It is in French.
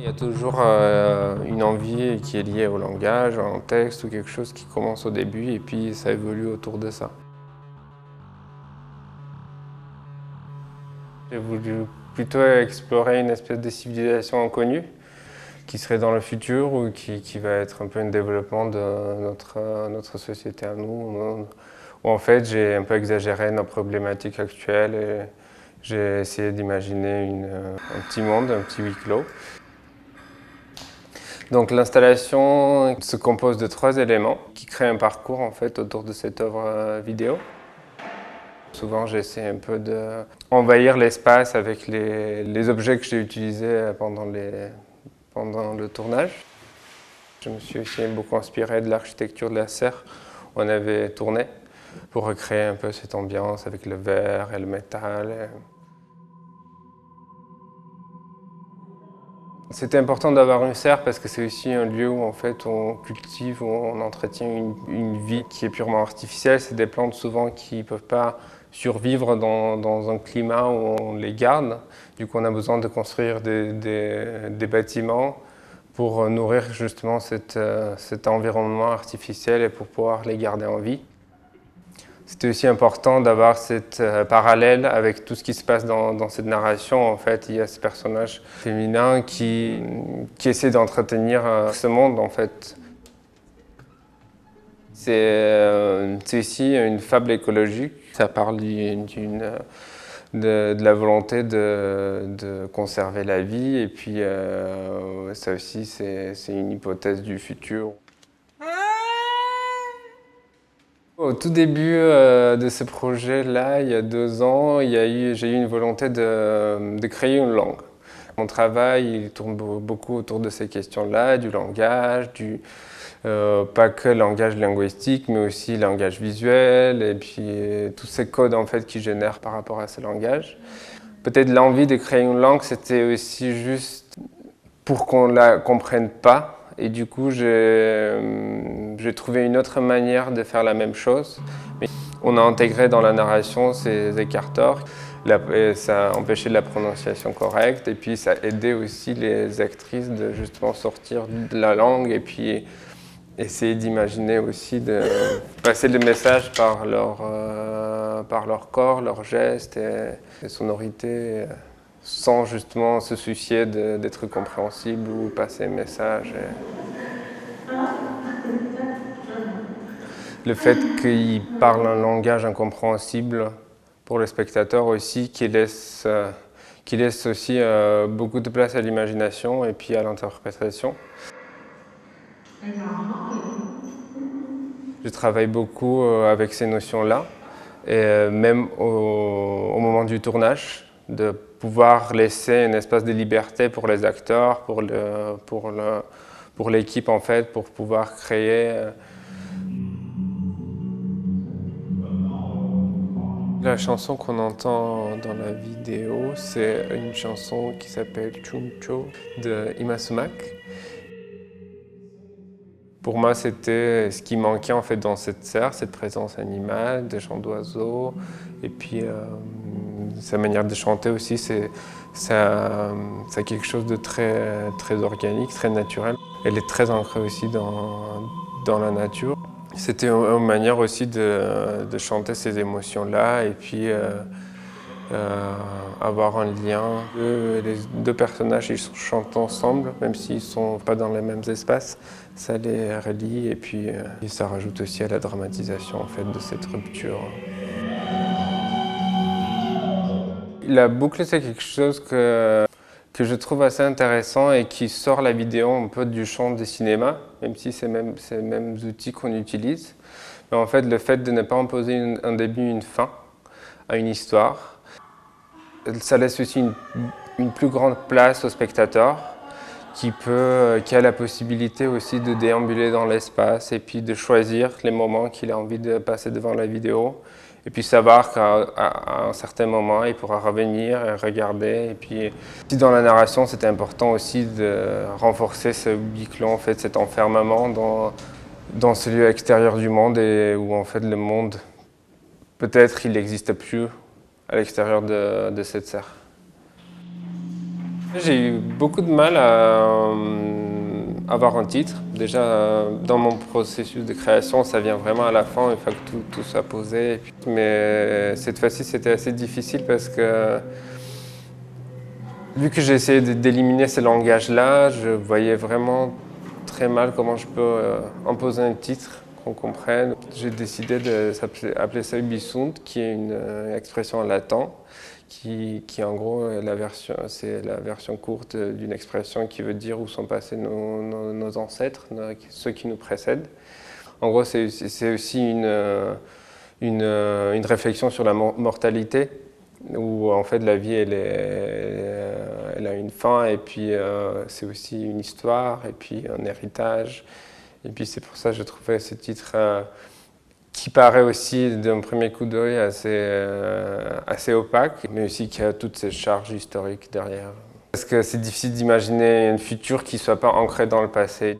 Il y a toujours une envie qui est liée au langage, à un texte ou quelque chose qui commence au début et puis ça évolue autour de ça. J'ai voulu plutôt explorer une espèce de civilisation inconnue qui serait dans le futur ou qui va être un peu un développement de notre société à nous. Où en fait j'ai un peu exagéré nos problématiques actuelles et j'ai essayé d'imaginer un petit monde, un petit huis clos. Donc l'installation se compose de 3 éléments qui créent un parcours en fait autour de cette œuvre vidéo. Souvent j'essaie un peu d'envahir l'espace avec les objets que j'ai utilisés pendant le tournage. Je me suis aussi beaucoup inspiré de l'architecture de la serre où on avait tourné pour recréer un peu cette ambiance avec le verre et le métal. C'était important d'avoir une serre parce que c'est aussi un lieu où en fait on cultive, où on entretient une vie qui est purement artificielle. C'est des plantes souvent qui ne peuvent pas survivre dans un climat où on les garde. Du coup on a besoin de construire des bâtiments pour nourrir justement cet environnement artificiel et pour pouvoir les garder en vie. C'était aussi important d'avoir cette parallèle avec tout ce qui se passe dans cette narration. En fait, il y a ce personnage féminin qui essaie d'entretenir ce monde, en fait. C'est aussi une fable écologique. Ça parle de la volonté de conserver la vie. Et puis, ça aussi, c'est une hypothèse du futur. Au tout début de ce projet-là, il y a 2 ans, j'ai eu une volonté de créer une langue. Mon travail il tourne beaucoup autour de ces questions-là, du langage, pas que langage linguistique, mais aussi langage visuel, et puis tous ces codes en fait qui génèrent par rapport à ce langage. Peut-être l'envie de créer une langue, c'était aussi juste pour qu'on ne la comprenne pas. Et du coup, j'ai trouvé une autre manière de faire la même chose. Mais on a intégré dans la narration ces écarteurs. Ça a empêché la prononciation correcte et puis ça a aidé aussi les actrices de justement sortir de la langue et puis essayer d'imaginer aussi de passer le message par leur corps, leurs gestes et les sonorités, sans justement se soucier d'être compréhensible ou passer un message. Le fait qu'il parle un langage incompréhensible pour le spectateur aussi, qui laisse aussi beaucoup de place à l'imagination et puis à l'interprétation. Je travaille beaucoup avec ces notions-là, et même au moment du tournage, de pouvoir laisser un espace de liberté pour les acteurs, pour l'équipe en fait, pour pouvoir créer. La chanson qu'on entend dans la vidéo, c'est une chanson qui s'appelle Chuncho de Ima Sumac. Pour moi, c'était ce qui manquait en fait dans cette serre, cette présence animale, des chants d'oiseaux, et puis sa manière de chanter aussi, c'est quelque chose de très organique, très naturel. Elle est très ancrée aussi dans la nature. C'était une manière aussi de chanter ces émotions-là et puis avoir un lien. Les 2 personnages, ils chantent ensemble, même s'ils ne sont pas dans les mêmes espaces. Ça les relie et puis ça rajoute aussi à la dramatisation en fait, de cette rupture. La boucle, c'est quelque chose que je trouve assez intéressant et qui sort la vidéo un peu du champ du cinéma, même si c'est les mêmes outils qu'on utilise. Mais en fait, le fait de ne pas imposer un début, une fin à une histoire, ça laisse aussi une plus grande place au spectateur qui a la possibilité aussi de déambuler dans l'espace et puis de choisir les moments qu'il a envie de passer devant la vidéo. Et puis savoir qu'à un certain moment, il pourra revenir et regarder. Et puis, dans la narration, c'était important aussi de renforcer ce huis clos, en fait, cet enfermement dans ce lieu extérieur du monde et où en fait le monde, peut-être, il n'existe plus à l'extérieur de cette serre. J'ai eu beaucoup de mal à avoir un titre. Déjà, dans mon processus de création, ça vient vraiment à la fin, il faut que tout soit posé. Mais cette fois-ci, c'était assez difficile parce que, vu que j'ai essayé d'éliminer ces langages-là, je voyais vraiment très mal comment je peux imposer un titre qu'on comprenne. J'ai décidé d'appeler ça Ubisund, qui est une expression en latin, qui en gros c'est la version courte d'une expression qui veut dire où sont passés nos ancêtres, ceux qui nous précèdent. En gros, c'est aussi une réflexion sur la mortalité, où en fait la vie elle a une fin, et puis c'est aussi une histoire, et puis un héritage. Et puis c'est pour ça que je trouvais ce titre qui paraît aussi d'un premier coup d'œil assez opaque, mais aussi qui a toutes ces charges historiques derrière. Parce que c'est difficile d'imaginer un futur qui ne soit pas ancré dans le passé.